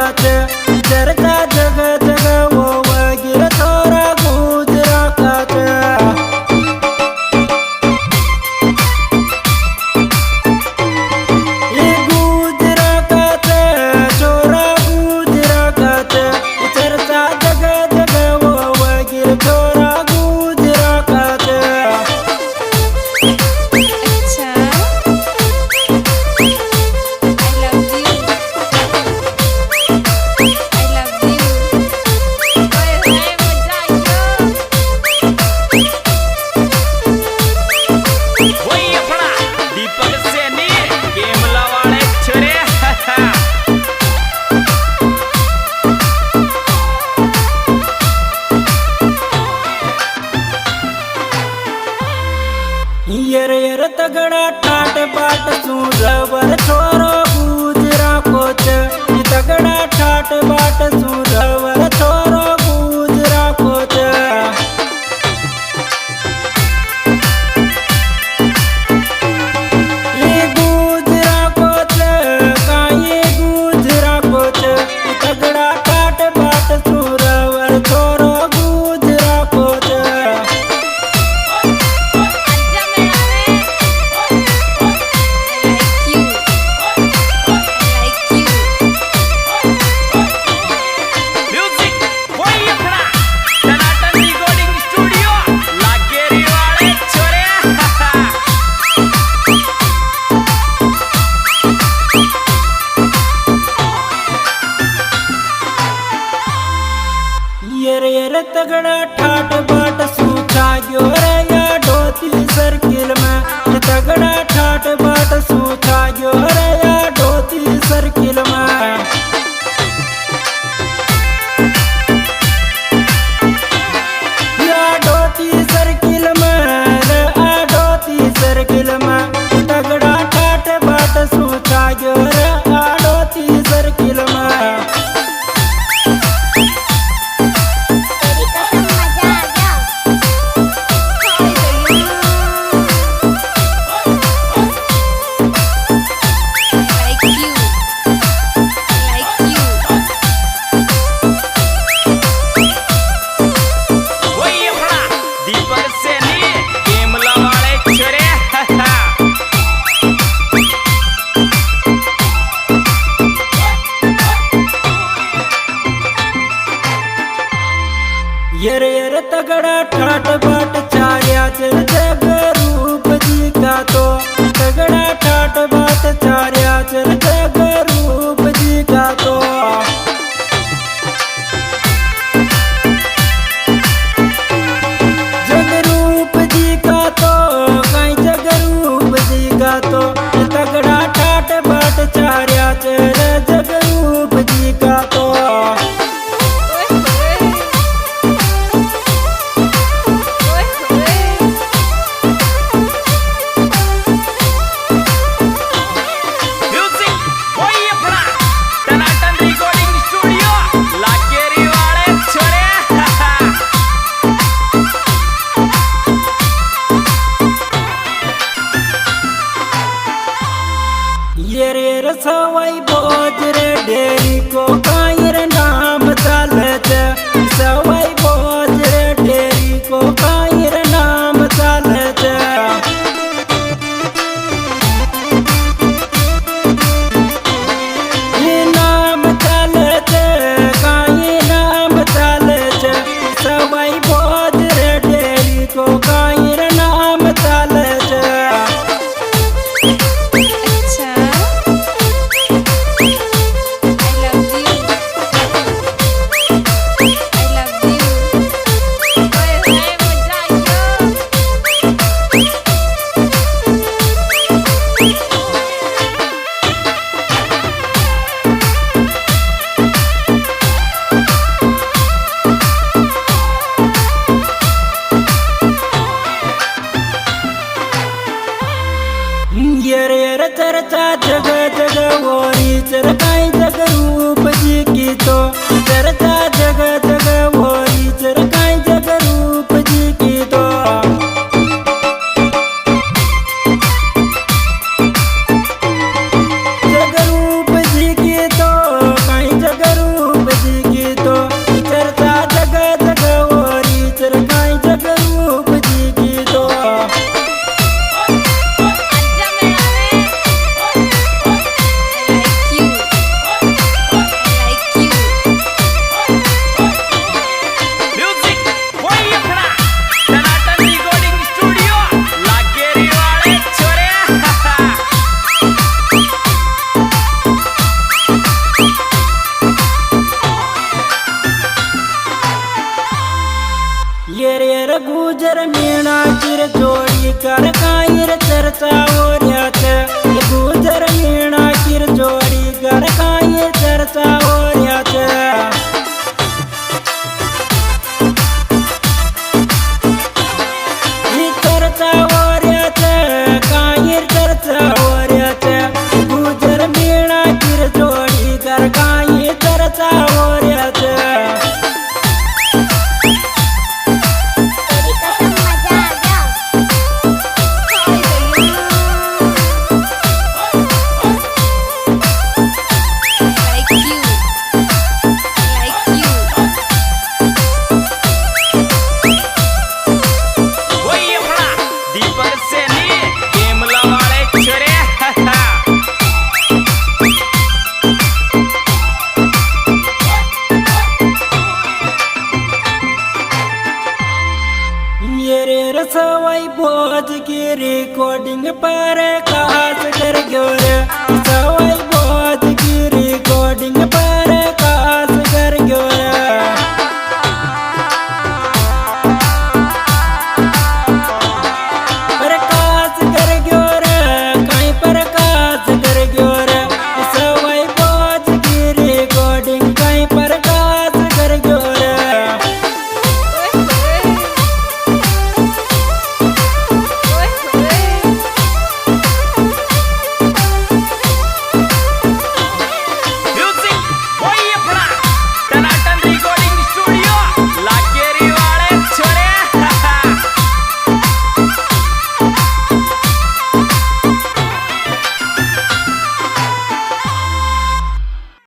काचे चर्चा जग जग वो वगीर थोड़ा गुजरा काचे ये गुजरा काचे छोरा गुजरा काचे चर्चा जग जग वो वगीर थोड़ा गुजरा काचे यर यर तगड़ा ठाट बाट सूरवर छोरो गुजरा कोच तगड़ा ठाट बाट सूरवर छोरो गुजरा कोच ये गुजरा कोच का ये गुजरा कोच तगड़ा ठाट बाट सूरवर छोरो गुजरा कोच यर यर तगड़ा ठाट बाट सूखा गयो रे या डोती सर्किल में तगड़ा ठाट बाट सूखा गयो रे या डोती सर्किल में या डोती सर्किल में रे आ डोती सर्किल में तगड़ा ठाट बाट सूखा गयो रे आ डोती सर्किल में यर यर तगड़ा ठाट बाट चार्या चल जग रूप जी का तो तगड़ा ठाट बाट चार्या चल जग रूप जी का तो जग रूप जी का तो कहीं जग रूप जी का तो तगड़ा ठाट बाट चार्या चल जग रूप जी का तो Boy गुजर मीनाक्षी जोड़ी कर कायर चर्चा हो रहा थे। गुजर मीनाक्षी जोड़ी कर कायर चर्चा हो रहा थे। चर्चा हो रहा थे, कायर चर्चा हो रहा थे। गुजर मीनाक्षी जोड़ी कर कायर चर्चा हो रहा थे। ये सवाई भोज की रिकॉर्डिंग पर खास कर गयो रे।